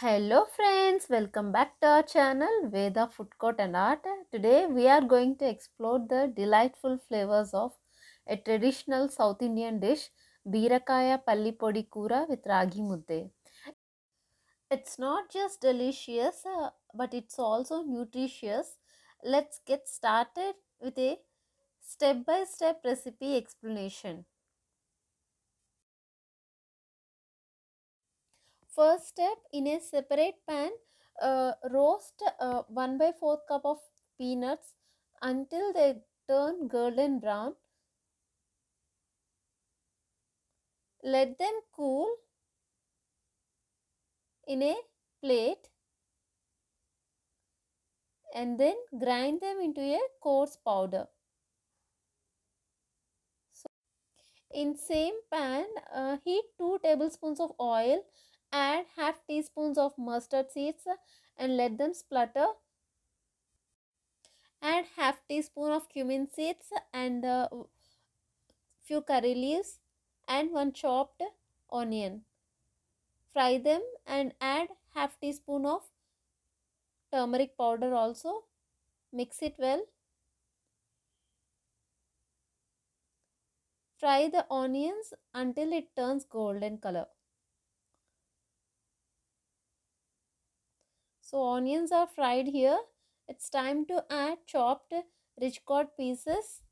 Hello friends, welcome back to our channel Veda Food Court and Art. Today we are going to explore the delightful flavors of a traditional South Indian dish, Birakaya Palli Podi Kura with Ragi Mudde. It's not just delicious but it's also nutritious. Let's get started with a step-by-step recipe explanation. First step, in a separate pan, roast 1 by 4 cup of peanuts until they turn golden brown. Let them cool in a plate and then grind them into a coarse powder. So, in same pan, heat 2 tablespoons of oil, add half teaspoons of mustard seeds and let them splutter. Add half teaspoon of cumin seeds and few curry leaves and one chopped onion. Fry them and add half teaspoon of turmeric powder also. Mix it well. Fry the onions until it turns golden color. So onions are fried here. It's time to add chopped rich gourd pieces.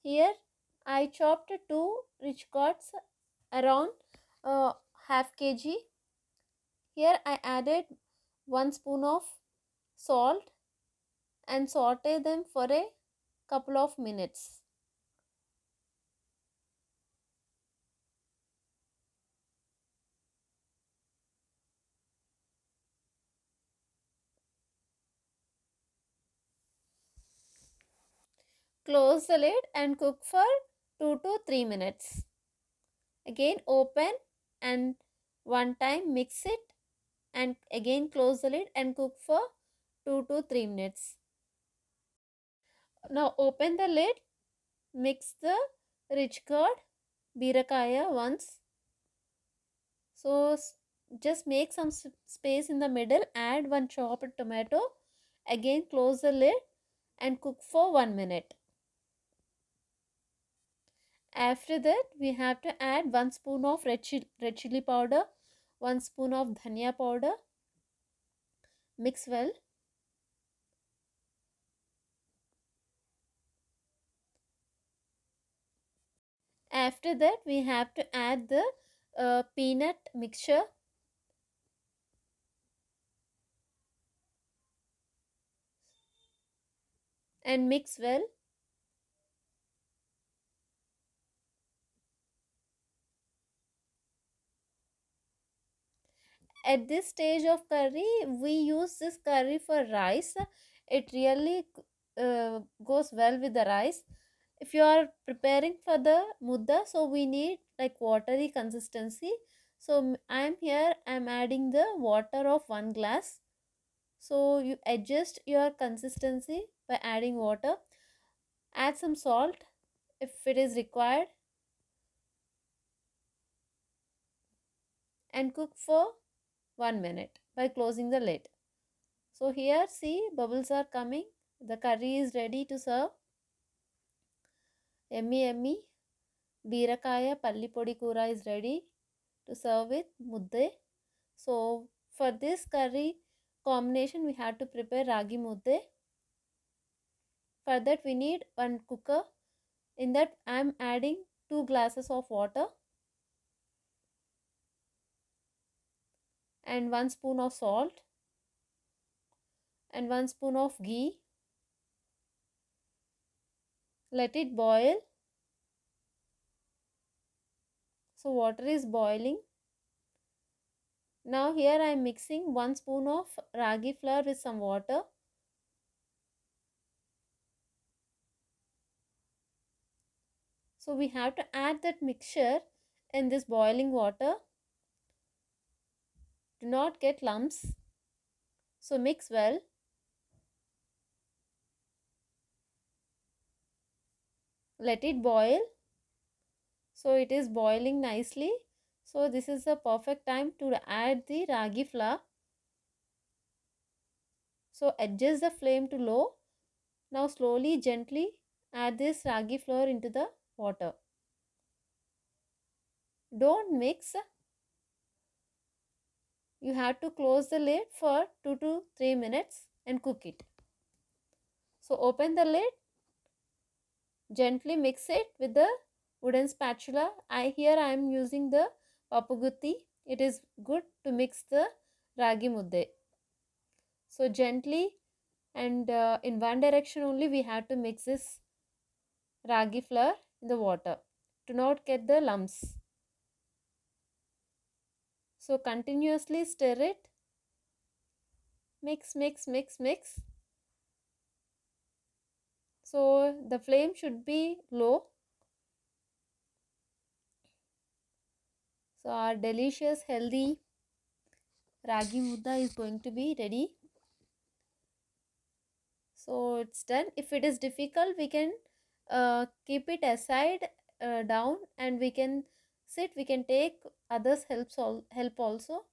Here I chopped 2 rich gourds around half kg. Here I added 1 spoon of salt and saute them for a couple of minutes. Close the lid and cook for 2 to 3 minutes. Again open and one time mix it and again close the lid and cook for 2 to 3 minutes. Now open the lid, mix the rich curd, birakaya once. So just make some space in the middle, add one chopped tomato, again close the lid and cook for 1 minute. After that, we have to add 1 spoon of red chili powder, 1 spoon of dhania powder. Mix well. After that, we have to add the peanut mixture. And mix well. At this stage of curry, we use this curry for rice. It really goes well with the rice. If you are preparing for the mudda, so we need like watery consistency. So I am here, I am adding the water of 1 glass. So you adjust your consistency by adding water. Add some salt if it is required and cook for 1 minute by closing the lid. So here see, bubbles are coming. The curry is ready to serve. Yummy yummy Birakaya Palli Podi Kura is ready to serve with mudde. So for this curry combination we have to prepare Ragi Mudha. For that we need one cooker. In that I am adding 2 glasses of water and 1 spoon of salt and 1 spoon of ghee. Let it boil. So water is boiling. Now here I am mixing 1 spoon of ragi flour with some water. So we have to add that mixture in this boiling water. Do not get lumps. So mix well. Let it boil. So it is boiling nicely. So this is the perfect time to add the ragi flour. So adjust the flame to low. Now slowly, gently add this ragi flour into the water. Don't mix. You have to close the lid for 2 to 3 minutes and cook it. So open the lid, gently mix it with the wooden spatula. Here I am using the papagutti. It is good to mix the ragi mudde. So gently and in one direction only we have to mix this ragi flour in the water to not get the lumps. So continuously stir it. Mix, mix, mix, mix. So the flame should be low. So our delicious healthy ragi mudda is going to be ready. So it's done. If it is difficult, we can keep it aside down, and we can sit. We can take others help also,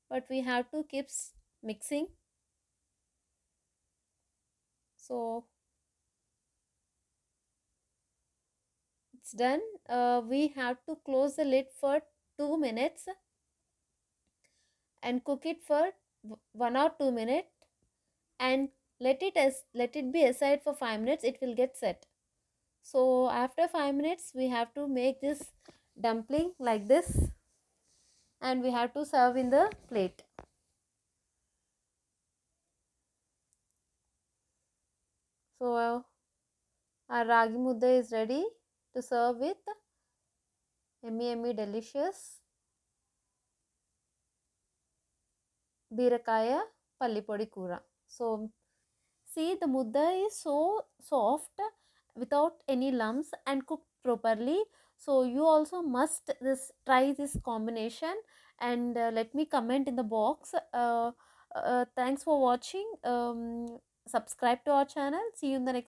but we have to keep mixing. So it's done. We have to close the lid for 2 minutes and cook it for 1 or 2 minutes, and let it be aside for 5 minutes. It will get set. So after 5 minutes we have to make this dumpling like this, and we have to serve in the plate. So our ragi mudda is ready to serve with yummy delicious బీరకాయ పల్లిపొడి కూర. So see, the mudda is so soft without any lumps and cooked properly. So you also must try this combination, and let me comment in the box. Thanks for watching. Subscribe to our channel. See you in the next